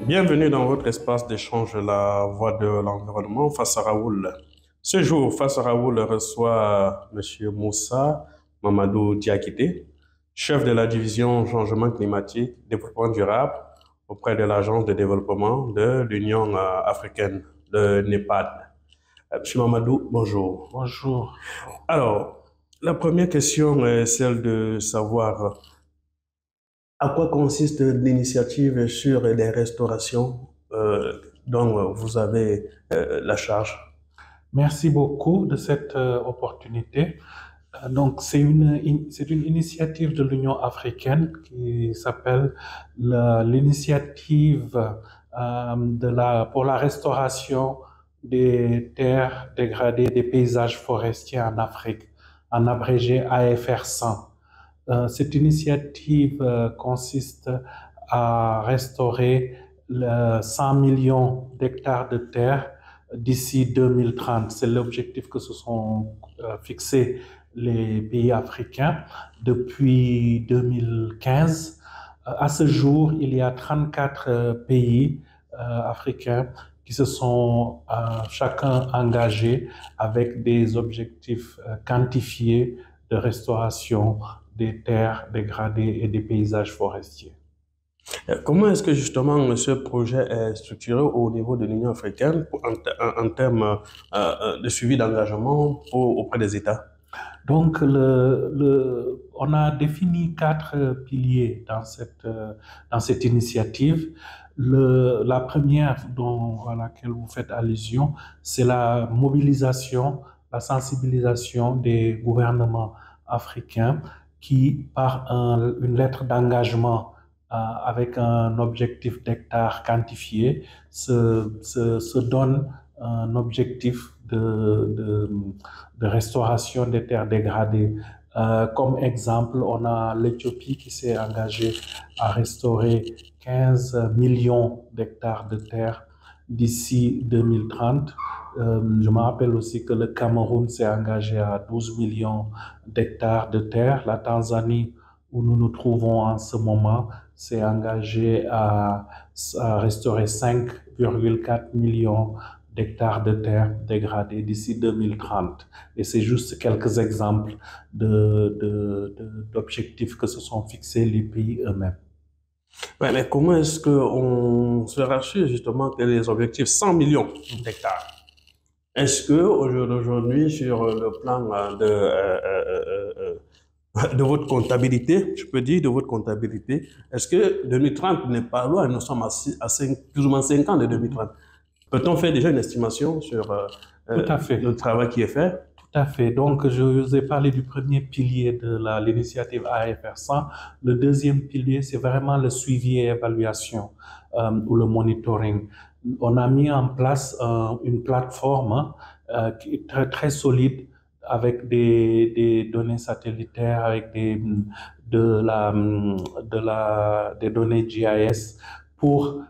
Bienvenue dans votre espace d'échange La Voix de l'Environnement face à Raoul. Ce jour, face à Raoul reçoit M. Moussa Mamadou Diakité, chef de la division Changement climatique, développement durable auprès de l'Agence de développement de l'Union africaine, le NEPAD. M. Mamadou, bonjour. Bonjour. Alors, la première question est celle de savoir à quoi consiste l'initiative sur les restaurations dont vous avez la charge? Merci beaucoup de cette opportunité. Donc, c'est une initiative de l'Union africaine qui s'appelle l'initiative pour la restauration des terres dégradées des paysages forestiers en Afrique, en abrégé AFR 100. Cette initiative consiste à restaurer 100 millions d'hectares de terre d'ici 2030. C'est l'objectif que se sont fixés les pays africains depuis 2015. À ce jour, il y a 34 pays africains qui se sont chacun engagés avec des objectifs quantifiés de restauration des terres dégradées et des paysages forestiers. Comment est-ce que justement ce projet est structuré au niveau de l'Union africaine en termes de suivi d'engagement auprès des États? Donc, on a défini 4 piliers dans cette initiative. La première à laquelle vous faites allusion, c'est la mobilisation, la sensibilisation des gouvernements africains qui, par une lettre d'engagement avec un objectif d'hectares quantifié, se donnent un objectif de restauration des terres dégradées. Comme exemple, on a l'Éthiopie qui s'est engagée à restaurer 15 millions d'hectares de terre d'ici 2030. Je me rappelle aussi que le Cameroun s'est engagé à 12 millions d'hectares de terre. La Tanzanie, où nous nous trouvons en ce moment, s'est engagé à restaurer 5,4 millions d'hectares de terre dégradées d'ici 2030. Et c'est juste quelques exemples d'objectifs que se sont fixés les pays eux-mêmes. Ouais, mais comment est-ce qu'on se rassure justement que les objectifs 100 millions d'hectares, est-ce que aujourd'hui, sur le plan de votre comptabilité, je peux dire de votre comptabilité, est-ce que 2030 n'est pas loin? Nous sommes à plus ou moins 5 ans de 2030. Peut-on faire déjà une estimation sur Tout à fait. le travail qui est fait? Tout à fait. Donc, je vous ai parlé du premier pilier de l'initiative AFR 100. Le deuxième pilier, c'est vraiment le suivi et évaluation ou le monitoring. On a mis en place une plateforme qui est très, très solide avec des données satellitaires, avec des données GIS pour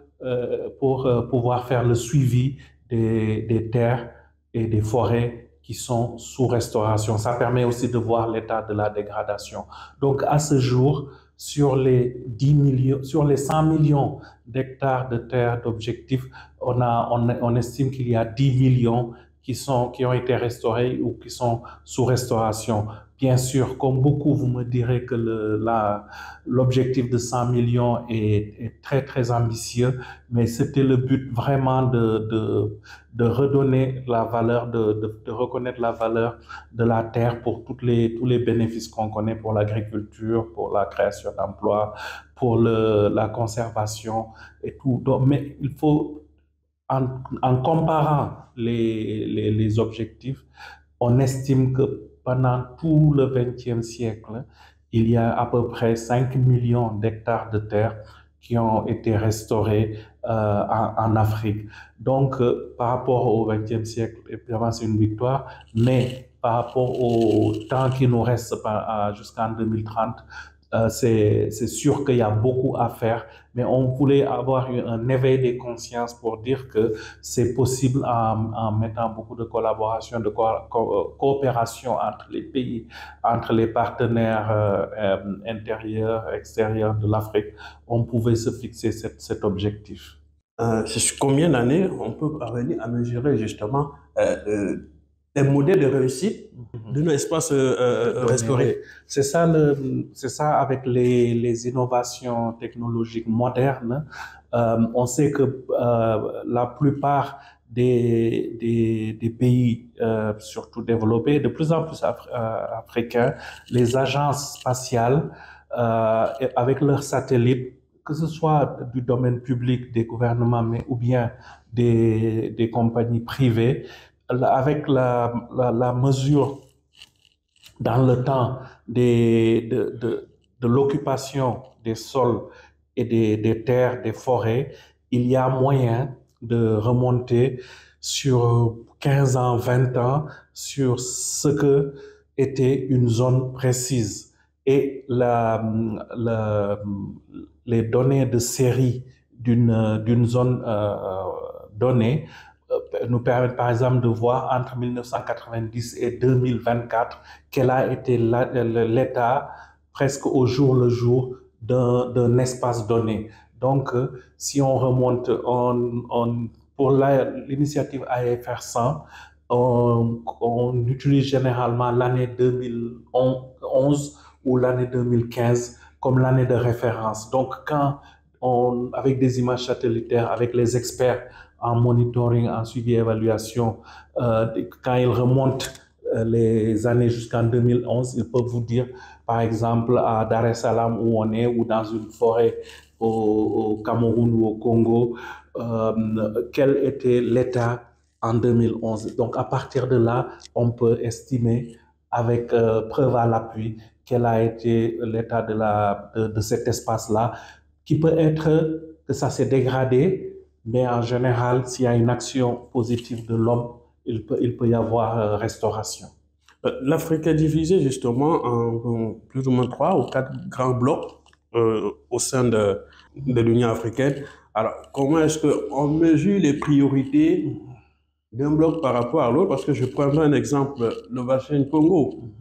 pouvoir faire le suivi des terres et des forêts qui sont sous restauration. Ça permet aussi de voir l'état de la dégradation. Donc, à ce jour, sur les 100 millions d'hectares de terre d'objectifs, on estime qu'il y a 10 millions qui ont été restaurés ou qui sont sous restauration. Bien sûr, comme beaucoup, vous me direz que l'objectif de 100 millions est très, très ambitieux, mais c'était le but vraiment de redonner la valeur, de reconnaître la valeur de la terre pour tous les bénéfices qu'on connaît pour l'agriculture, pour la création d'emplois, pour la conservation et tout. Donc, mais il faut, en comparant les objectifs, on estime que pendant tout le XXe siècle, il y a à peu près 5 millions d'hectares de terre qui ont été restaurés en Afrique. Donc, par rapport au XXe siècle, évidemment, c'est une victoire, mais par rapport au temps qui nous reste jusqu'en 2030, C'est sûr qu'il y a beaucoup à faire, mais on voulait avoir un éveil des consciences pour dire que c'est possible en mettant beaucoup de collaboration, de coopération entre les pays, entre les partenaires intérieurs, extérieurs de l'Afrique. On pouvait se fixer cet objectif. Sur combien d'années on peut parvenir à mesurer justement les modèles de réussite de nos espaces restaurés? C'est ça, c'est ça avec les innovations technologiques modernes. On sait que la plupart des pays, surtout développés, de plus en plus africains, les agences spatiales, avec leurs satellites, que ce soit du domaine public, des gouvernements, mais ou bien des compagnies privées, avec la mesure dans le temps de l'occupation des sols et des terres, des forêts, il y a moyen de remonter sur 15 ans, 20 ans, sur ce que était une zone précise. Et les données de série d'une zone donnée nous permettent par exemple de voir entre 1990 et 2024 quel a été l'état presque au jour le jour d'un espace donné. Donc, si on remonte, pour l'initiative AFR 100, on utilise généralement l'année 2011 ou l'année 2015 comme l'année de référence. Donc, avec des images satellitaires, avec les experts en monitoring, en suivi et évaluation, quand ils remontent les années jusqu'en 2011, ils peuvent vous dire, par exemple, à Dar es Salaam où on est, ou dans une forêt au Cameroun ou au Congo, quel était l'état en 2011. Donc, à partir de là, on peut estimer avec preuve à l'appui quel a été l'état de cet espace-là, qui peut être que ça s'est dégradé, mais en général, s'il y a une action positive de l'homme, il peut y avoir restauration. L'Afrique est divisée justement en plus ou moins 3 ou 4 grands blocs au sein de l'Union africaine. Alors, comment est-ce qu'on mesure les priorités d'un bloc par rapport à l'autre? Parce que je prendrai un exemple, le bassin du Congo.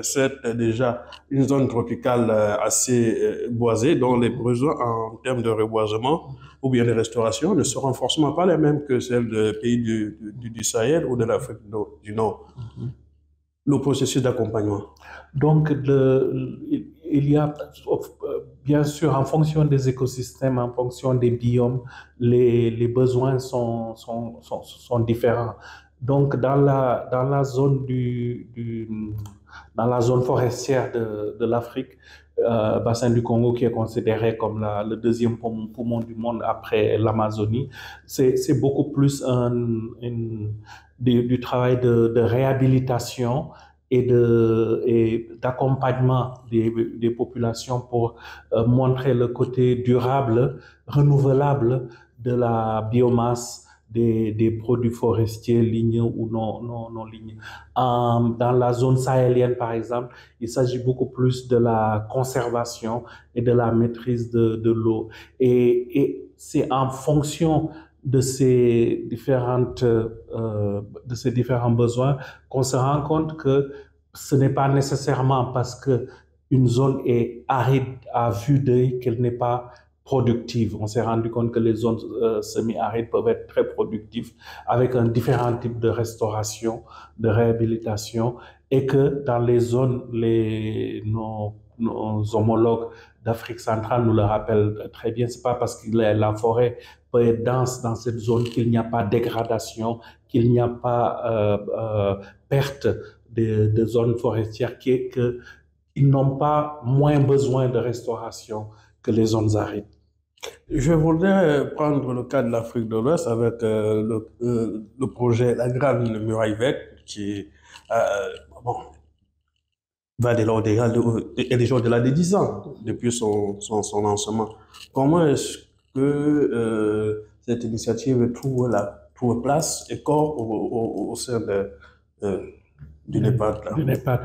C'est déjà une zone tropicale assez boisée, dont les besoins en termes de reboisement ou bien de restauration ne seront forcément pas les mêmes que celles des pays du Sahel ou de l'Afrique du Nord. Le processus d'accompagnement. Donc, il y a, bien sûr, en fonction des écosystèmes, en fonction des biomes, les besoins sont différents. Donc, dans la zone dans la zone forestière de l'Afrique, bassin du Congo qui est considéré comme le deuxième poumon du monde après l'Amazonie, c'est beaucoup plus du travail de réhabilitation et d'accompagnement des populations pour montrer le côté durable, renouvelable de la biomasse des produits forestiers ligneux ou non ligneux. Dans la zone sahélienne, par exemple, il s'agit beaucoup plus de la conservation et de la maîtrise de l'eau. Et c'est en fonction de ces différents besoins qu'on se rend compte que ce n'est pas nécessairement parce que une zone est aride à vue d'œil qu'elle n'est pas productive. On s'est rendu compte que les zones semi-arides peuvent être très productives avec un différent type de restauration, de réhabilitation, et que dans les zones, nos homologues d'Afrique centrale nous le rappellent très bien, c'est pas parce que la forêt peut être dense dans cette zone qu'il n'y a pas dégradation, qu'il n'y a pas perte de zones forestières, qu'ils n'ont pas moins besoin de restauration que les zones arides. Je voudrais prendre le cas de l'Afrique de l'Ouest avec le projet La Grande Muraille Verte qui bon, va déjà au-delà de 10 ans depuis son lancement. Comment est-ce que cette initiative trouve place et corps au sein du NEPAD, là. Du NEPAD.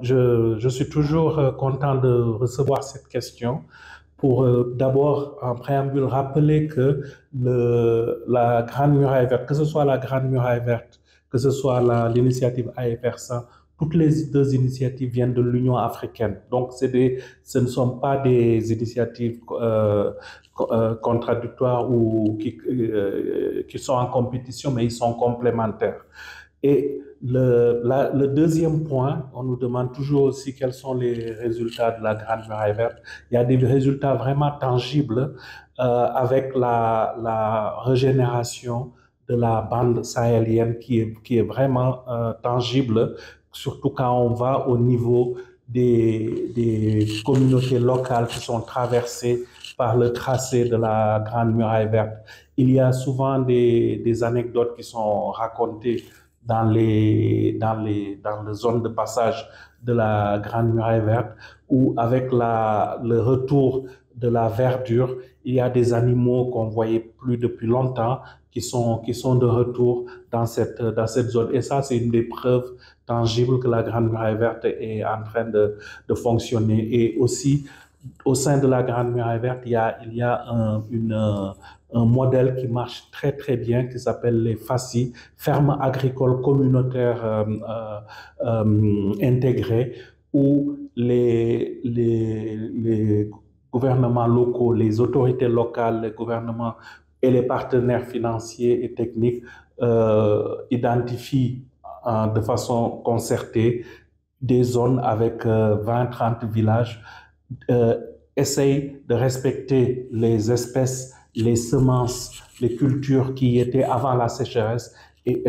Je suis toujours content de recevoir cette question pour d'abord, en préambule, rappeler que la Grande Muraille Verte, que ce soit la Grande Muraille Verte, que ce soit l'initiative AFR100, toutes les deux initiatives viennent de l'Union africaine. Donc, ce ne sont pas des initiatives contradictoires ou qui sont en compétition, mais ils sont complémentaires. Et le deuxième point, on nous demande toujours aussi quels sont les résultats de la Grande Muraille Verte. Il y a des résultats vraiment tangibles avec la régénération de la bande sahélienne qui est vraiment tangible, surtout quand on va au niveau des communautés locales qui sont traversées par le tracé de la Grande Muraille Verte. Il y a souvent des anecdotes qui sont racontées dans les zones de passage de la Grande Muraille Verte, où avec le retour de la verdure, il y a des animaux qu'on voyait plus depuis longtemps qui sont de retour dans cette zone. Et ça, c'est une des preuves tangibles que la Grande Muraille Verte est en train de fonctionner. Et aussi, au sein de la Grande Muraille Verte, il y a un modèle qui marche très très bien qui s'appelle les FACI, fermes agricoles communautaires intégrées, où les gouvernements locaux, les autorités locales, les gouvernements et les partenaires financiers et techniques identifient de façon concertée des zones avec 20-30 villages, essayent de respecter les espèces, les semences, les cultures qui étaient avant la sécheresse et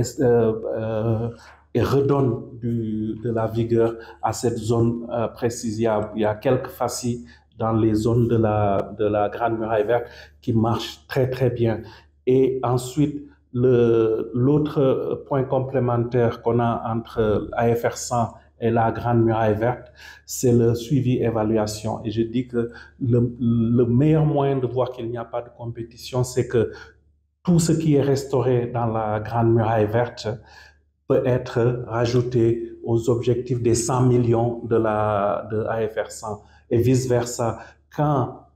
redonnent de la vigueur à cette zone précise. Il y a quelques facies dans les zones de la Grande Muraille Verte qui marchent très très bien. Et ensuite, l'autre point complémentaire qu'on a entre AFR100 et la Grande Muraille Verte, c'est le suivi-évaluation. Et je dis que le meilleur moyen de voir qu'il n'y a pas de compétition, c'est que tout ce qui est restauré dans la Grande Muraille Verte peut être rajouté aux objectifs des 100 millions de AFR100 et vice-versa. Quand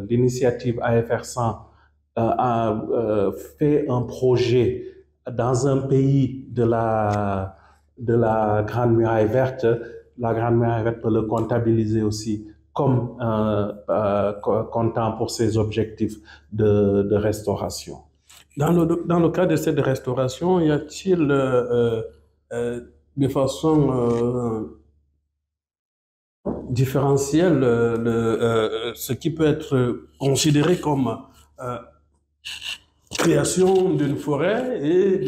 l'initiative AFR100 fait un projet dans un pays de la Grande Muraille Verte, la Grande Muraille Verte peut le comptabiliser aussi comme comptant pour ses objectifs de restauration. Dans le cas de cette restauration, y a-t-il de façon différentielle ce qui peut être considéré comme création d'une forêt et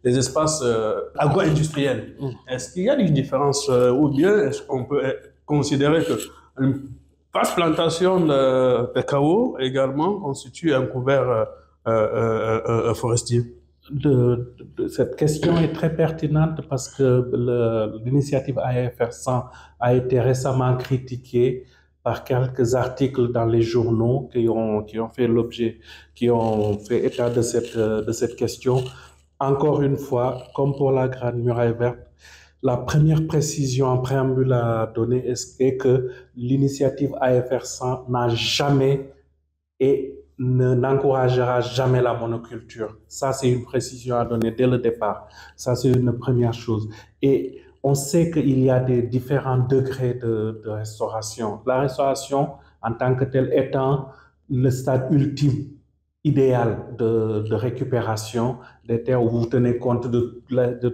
des espaces agro-industriels? Est-ce qu'il y a une différence ou bien est-ce qu'on peut considérer qu'une vaste plantation de cacao également constitue un couvert forestier? Cette question est très pertinente parce que l'initiative AFR100 a été récemment critiquée par quelques articles dans les journaux qui ont fait état de cette question. Encore une fois, comme pour la Grande Muraille Verte, la première précision en préambule à donner est que l'initiative AFR100 n'a jamais et n'encouragera jamais la monoculture. Ça, c'est une précision à donner dès le départ. Ça, c'est une première chose. Et on sait qu'il y a des différents degrés de restauration. La restauration, en tant que telle, étant le stade ultime, idéal de récupération des terres où vous tenez compte de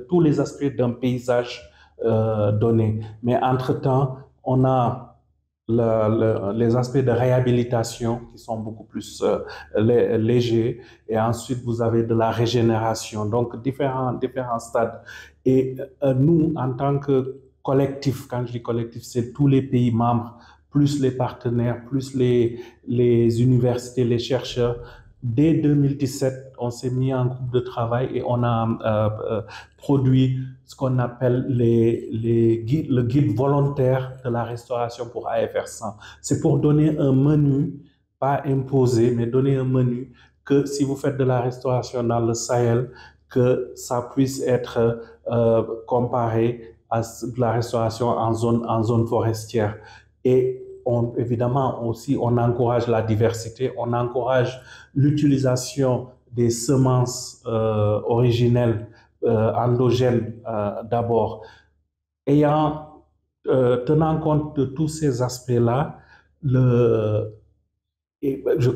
tous les aspects d'un paysage donné. Mais entre-temps, on a les aspects de réhabilitation qui sont beaucoup plus légers, et ensuite vous avez de la régénération, donc différents stades. Et nous, en tant que collectif, quand je dis collectif, c'est tous les pays membres, plus les partenaires, plus les universités, les chercheurs. Dès 2017, on s'est mis en groupe de travail et on a produit ce qu'on appelle le guide volontaire de la restauration pour AFR100. C'est pour donner un menu, pas imposé, mais donner un menu que si vous faites de la restauration dans le Sahel, que ça puisse être comparé à de la restauration en zone forestière. Et évidemment aussi, on encourage la diversité, on encourage l'utilisation des semences originelles, endogènes d'abord. Tenant compte de tous ces aspects-là,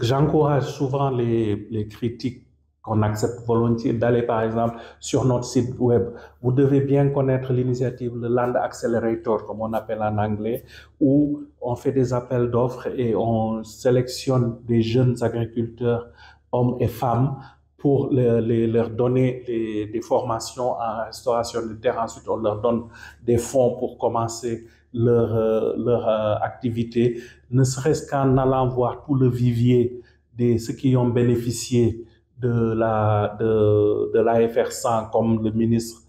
j'encourage souvent les critiques qu'on accepte volontiers d'aller par exemple sur notre site web. Vous devez bien connaître l'initiative, le Land Accelerator, comme on appelle en anglais, où on fait des appels d'offres et on sélectionne des jeunes agriculteurs, hommes et femmes, pour leur donner des formations en restauration de terre. Ensuite, on leur donne des fonds pour commencer leur activité, ne serait-ce qu'en allant voir tout le vivier de ceux qui ont bénéficié de l'AFR 100, comme le ministre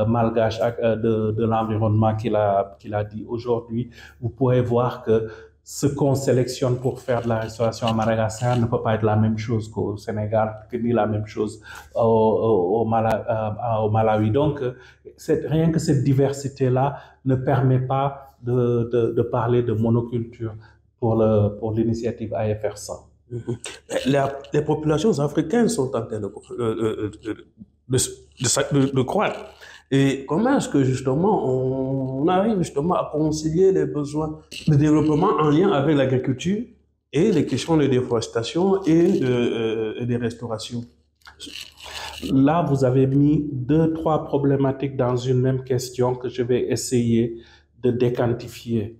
malgache de l'environnement qu'il a dit aujourd'hui. Vous pourrez voir que ce qu'on sélectionne pour faire de la restauration à Madagascar ne peut pas être la même chose qu'au Sénégal, ni la même chose au Malawi. Donc, rien que cette diversité-là ne permet pas de parler de monoculture pour l'initiative AFR 100. Les populations africaines sont en train de croître. Et comment est-ce que justement on arrive justement à concilier les besoins de développement en lien avec l'agriculture et les questions de déforestation et de restauration? Là, vous avez mis 2-3 problématiques dans une même question que je vais essayer de déquantifier.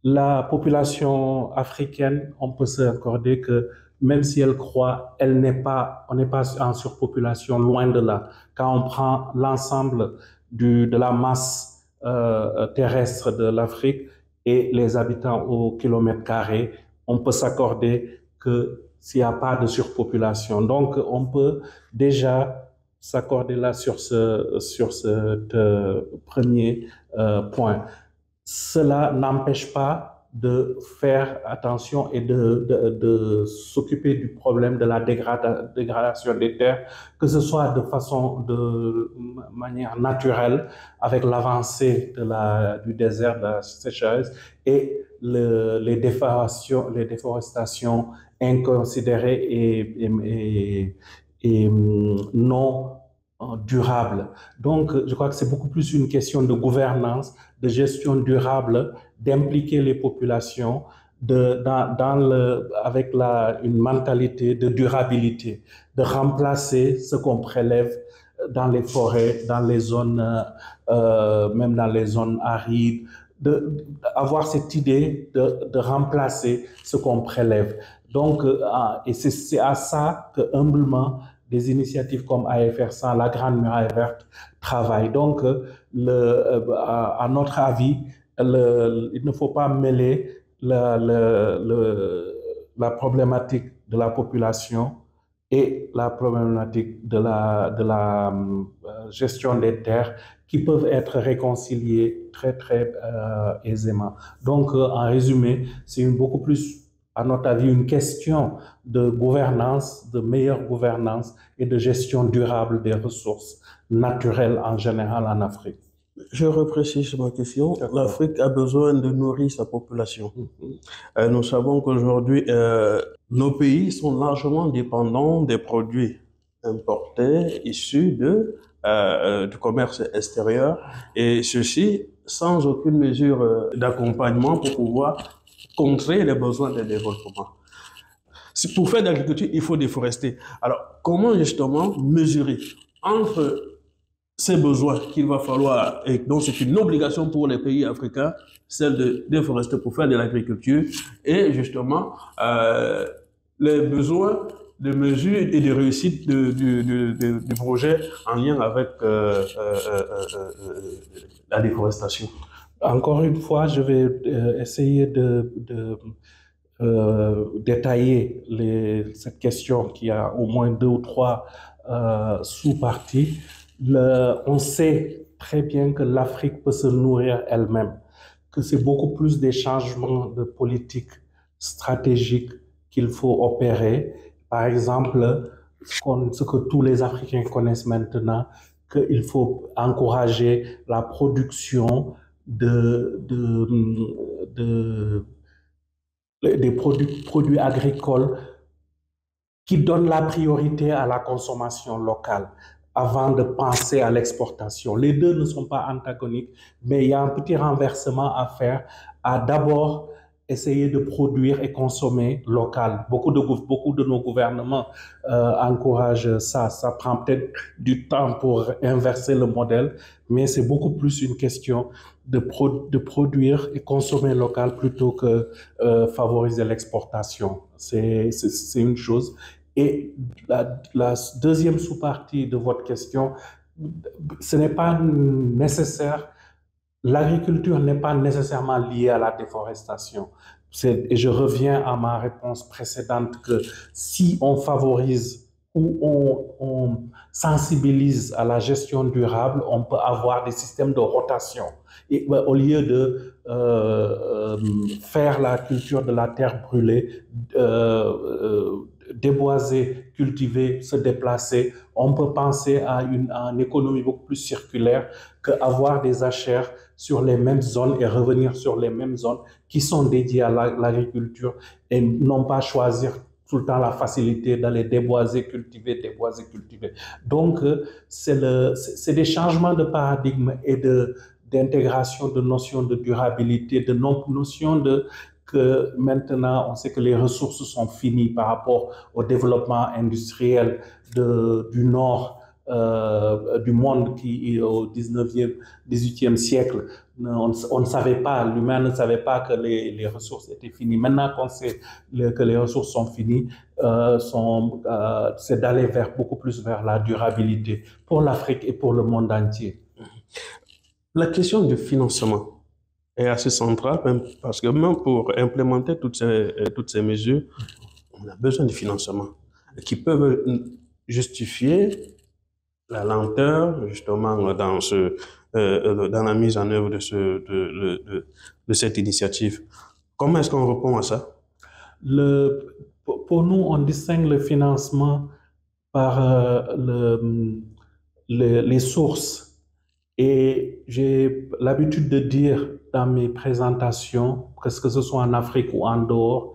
La population africaine, on peut s'accorder que même si elle croît, on n'est pas en surpopulation, loin de là. Quand on prend l'ensemble de la masse terrestre de l'Afrique et les habitants au kilomètre carré, on peut s'accorder que s'il n'y a pas de surpopulation. Donc, on peut déjà s'accorder là sur ce premier point. Cela n'empêche pas de faire attention et de s'occuper du problème de la dégradation des terres, que ce soit de manière naturelle, avec l'avancée du désert, de la sécheresse, et les déforestations inconsidérées et non durable. Donc, je crois que c'est beaucoup plus une question de gouvernance, de gestion durable, d'impliquer les populations avec une mentalité de durabilité, de remplacer ce qu'on prélève dans les forêts, dans les zones, même dans les zones arides, d'avoir cette idée de remplacer ce qu'on prélève. Donc, et c'est à ça que humblement, des initiatives comme AFR 100, la Grande Muraille Verte, travaillent. Donc, à notre avis, il ne faut pas mêler la problématique de la population et la problématique de la gestion des terres qui peuvent être réconciliées très, très aisément. Donc, en résumé, c'est beaucoup plus, à notre avis, une question de gouvernance, de meilleure gouvernance et de gestion durable des ressources naturelles en général en Afrique. Je reprécise ma question. L'Afrique a besoin de nourrir sa population. Nous savons qu'aujourd'hui, nos pays sont largement dépendants des produits importés issus du commerce extérieur, et ceci sans aucune mesure d'accompagnement pour pouvoir contrer les besoins de développement. Pour faire de l'agriculture, il faut déforester. Alors, comment justement mesurer entre ces besoins qu'il va falloir, et donc c'est une obligation pour les pays africains, celle de déforester pour faire de l'agriculture, et justement les besoins de mesure et de réussite du projet en lien avec la déforestation? Encore une fois, je vais essayer de détailler cette question qui a au moins 2 ou 3 sous-parties. On sait très bien que l'Afrique peut se nourrir elle-même, que c'est beaucoup plus des changements de politique stratégique qu'il faut opérer. Par exemple, ce que tous les Africains connaissent maintenant, qu'il faut encourager la production des produits agricoles qui donnent la priorité à la consommation locale avant de penser à l'exportation. Les deux ne sont pas antagoniques, mais il y a un petit renversement à faire, à d'abord essayer de produire et consommer local. Beaucoup de nos gouvernements encouragent ça. Ça prend peut-être du temps pour inverser le modèle, mais c'est beaucoup plus une question de produire et consommer local plutôt que favoriser l'exportation. C'est une chose. Et la deuxième sous-partie de votre question, ce n'est pas nécessaire, l'agriculture n'est pas nécessairement liée à la déforestation. Et je reviens à ma réponse précédente que si on favorise ou on sensibilise à la gestion durable, on peut avoir des systèmes de rotation. Et au lieu de faire la culture de la terre brûlée, déboiser, cultiver, se déplacer, on peut penser à une économie beaucoup plus circulaire qu'avoir des achères sur les mêmes zones et revenir sur les mêmes zones qui sont dédiées à l'agriculture et non pas choisir tout le temps la facilité d'aller déboiser, cultiver, déboiser, cultiver. Donc, c'est des changements de paradigme et d'intégration de notions de durabilité, de notions que maintenant, on sait que les ressources sont finies par rapport au développement industriel du Nord du monde qui, au 19e, 18e siècle, on ne savait pas, l'humain ne savait pas que les ressources étaient finies. Maintenant qu'on sait que les ressources sont finies, c'est d'aller beaucoup plus vers la durabilité pour l'Afrique et pour le monde entier. La question du financement est assez centrale, même parce que même pour implémenter toutes ces mesures, on a besoin de financement qui peuvent justifier la lenteur justement dans la mise en œuvre de cette initiative. Comment est-ce qu'on répond à ça? Pour nous, on distingue le financement par les sources. Et j'ai l'habitude de dire dans mes présentations, que ce soit en Afrique ou en dehors,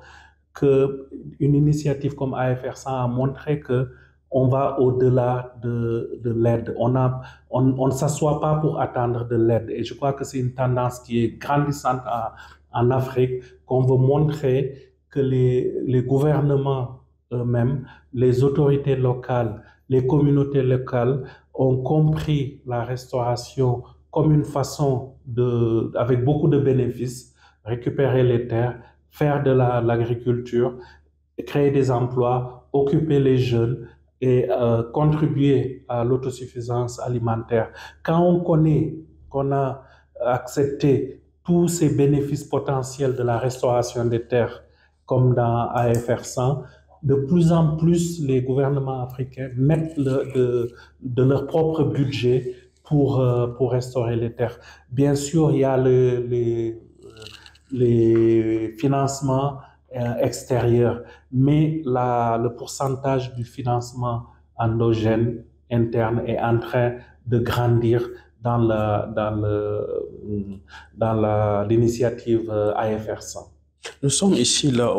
qu'une initiative comme AFR100 a montré qu'on va au-delà de l'aide. On ne s'assoit pas pour attendre de l'aide. Et je crois que c'est une tendance qui est grandissante en Afrique, qu'on veut montrer que les gouvernements eux-mêmes, les autorités locales, les communautés locales ont compris la restauration comme une façon avec beaucoup de bénéfices, récupérer les terres, faire de l'agriculture, créer des emplois, occuper les jeunes et contribuer à l'autosuffisance alimentaire. Quand on connaît qu'on a accepté tous ces bénéfices potentiels de la restauration des terres, comme dans AFR100, de plus en plus, les gouvernements africains mettent de leur propre budget pour restaurer les terres. Bien sûr, il y a les financements extérieurs, mais le pourcentage du financement endogène interne est en train de grandir dans l'initiative AFR100. Nous sommes ici là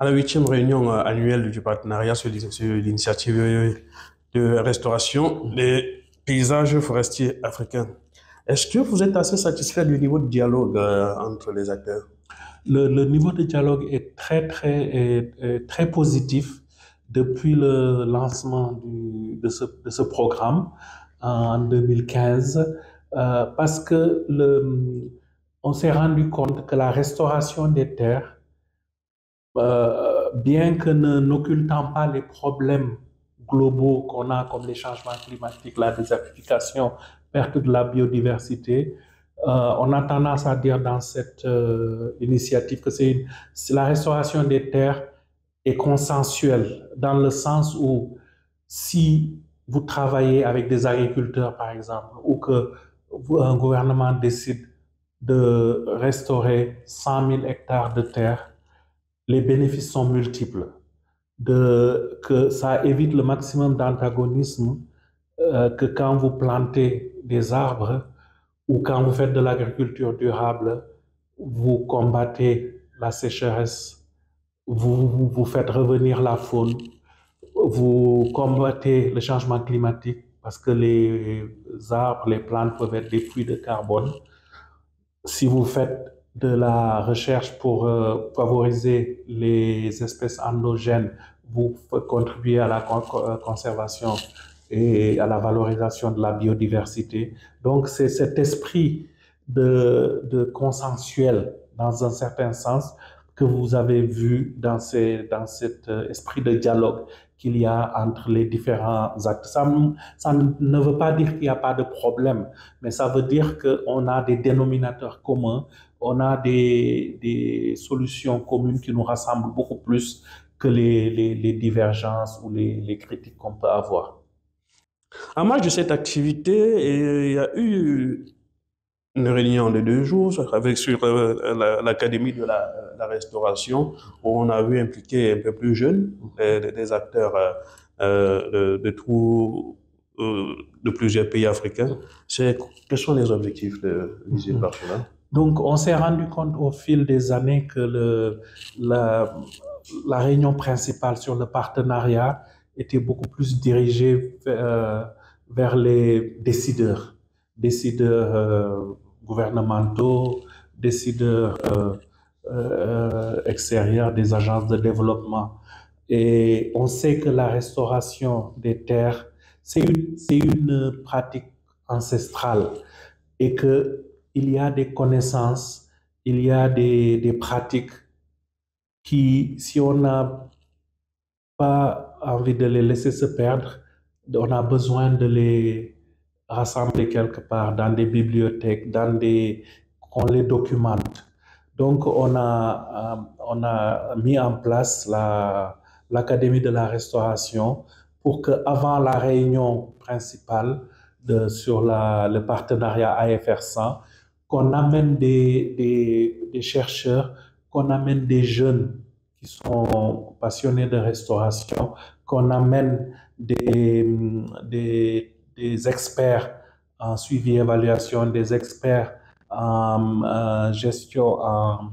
à la 8e réunion annuelle du partenariat sur l'initiative de restauration des paysages forestiers africains. Est-ce que vous êtes assez satisfait du niveau de dialogue entre les acteurs? Le niveau de dialogue est très positif depuis le lancement de ce programme en 2015, parce que on s'est rendu compte que la restauration des terres, bien que n'occultant pas les problèmes globaux qu'on a, comme les changements climatiques, la désertification, perte de la biodiversité, on a tendance à dire dans cette initiative que la restauration des terres est consensuelle, dans le sens où si vous travaillez avec des agriculteurs, par exemple, ou que un gouvernement décide de restaurer 100 000 hectares de terre, les bénéfices sont multiples. que ça évite le maximum d'antagonisme, que quand vous plantez des arbres ou quand vous faites de l'agriculture durable, vous combattez la sécheresse, vous faites revenir la faune, vous combattez le changement climatique parce que les arbres, les plantes peuvent être des puits de carbone. Si vous faites de la recherche pour favoriser les espèces endogènes, vous contribuez à la conservation et à la valorisation de la biodiversité. Donc, c'est cet esprit de consensuel, dans un certain sens, que vous avez vu dans cet esprit de dialogue qu'il y a entre les différents actes. Ça ne veut pas dire qu'il n'y a pas de problème, mais ça veut dire qu'on a des dénominateurs communs, on a des solutions communes qui nous rassemblent beaucoup plus que les divergences ou les critiques qu'on peut avoir. En marge de cette activité, il y a eu une réunion de 2 jours avec sur l'Académie de la Restauration où on a vu impliquer un peu plus jeunes des acteurs de plusieurs pays africains. Quels sont les objectifs visés par cela? Donc, on s'est rendu compte au fil des années que la réunion principale sur le partenariat était beaucoup plus dirigée vers les décideurs gouvernementaux, décideurs extérieurs des agences de développement. Et on sait que la restauration des terres, c'est une pratique ancestrale et qu'il y a des connaissances, il y a des pratiques qui, si on n'a pas envie de les laisser se perdre, on a besoin de les rassembler quelque part dans des bibliothèques, qu'on les documente. Donc, on a mis en place l'Académie de la Restauration pour qu'avant la réunion principale sur le partenariat AFR 100, qu'on amène des chercheurs, qu'on amène des jeunes qui sont passionnés de restauration, qu'on amène des experts en suivi et évaluation, des experts en gestion en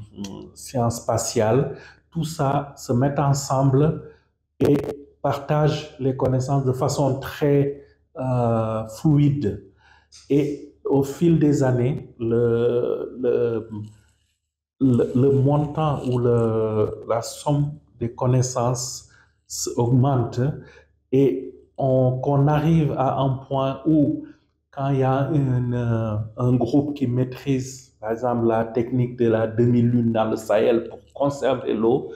sciences spatiales. Tout ça se met ensemble et partage les connaissances de façon très fluide. Et au fil des années, le montant ou la somme des connaissances augmente et qu'on arrive à un point où, quand il y a un groupe qui maîtrise, par exemple, la technique de la demi-lune dans le Sahel pour conserver l'eau,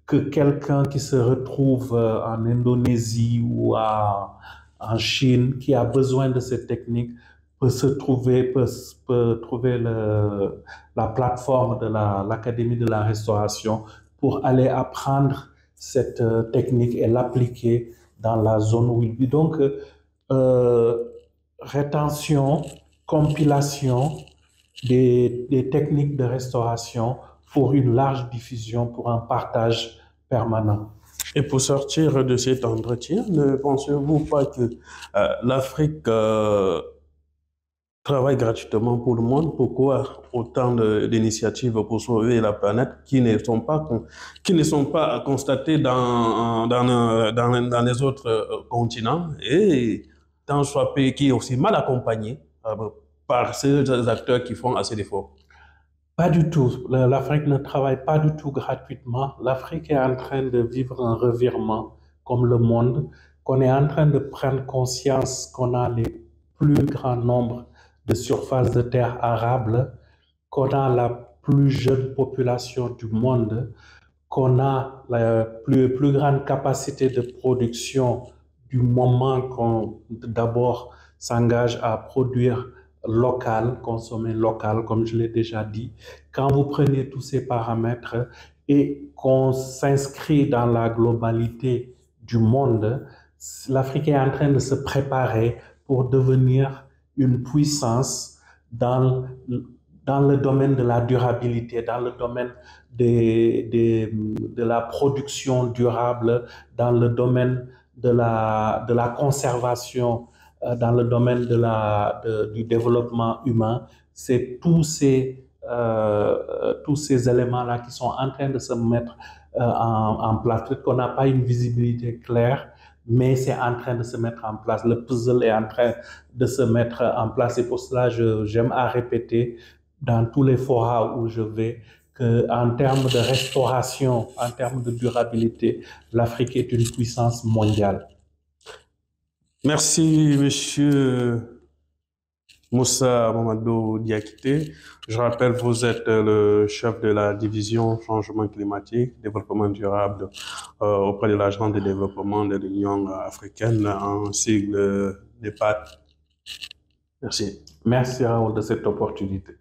que quelqu'un qui se retrouve en Indonésie ou en Chine, qui a besoin de cette technique, peut trouver la plateforme de l'Académie de la Restauration pour aller apprendre cette technique et l'appliquer dans la zone où il vit. Donc, rétention, compilation des techniques de restauration pour une large diffusion, pour un partage permanent. Et pour sortir de cet entretien, ne pensez-vous pas que l'Afrique travaille gratuitement pour le monde? Pourquoi autant d'initiatives pour sauver la planète qui ne sont pas constatées dans les autres continents et dans ce pays qui est aussi mal accompagné par ces acteurs qui font assez d'efforts? Pas du tout. L'Afrique ne travaille pas du tout gratuitement. L'Afrique est en train de vivre un revirement comme le monde, qu'on est en train de prendre conscience qu'on a les plus grands nombres de surfaces de terre arables, qu'on a la plus jeune population du monde, qu'on a la plus grande capacité de production du moment qu'on d'abord s'engage à produire local, consommer local, comme je l'ai déjà dit. Quand vous prenez tous ces paramètres et qu'on s'inscrit dans la globalité du monde, l'Afrique est en train de se préparer pour devenir une puissance dans dans le domaine de la durabilité, dans le domaine de la production durable, dans le domaine de la conservation, dans le domaine du développement humain. C'est tous ces éléments-là qui sont en train de se mettre en place. Peut-être qu'on n'a pas une visibilité claire, mais c'est en train de se mettre en place. Le puzzle est en train de se mettre en place. Et pour cela, j'aime à répéter dans tous les forats où je vais qu'en termes de restauration, en termes de durabilité, l'Afrique est une puissance mondiale. Merci, Monsieur Moussa Mamadou Diakité. Je rappelle, vous êtes le chef de la division changement climatique, développement durable auprès de l'Agence de développement de l'Union africaine, en sigle NEPAD. Merci. Merci Raoul de cette opportunité.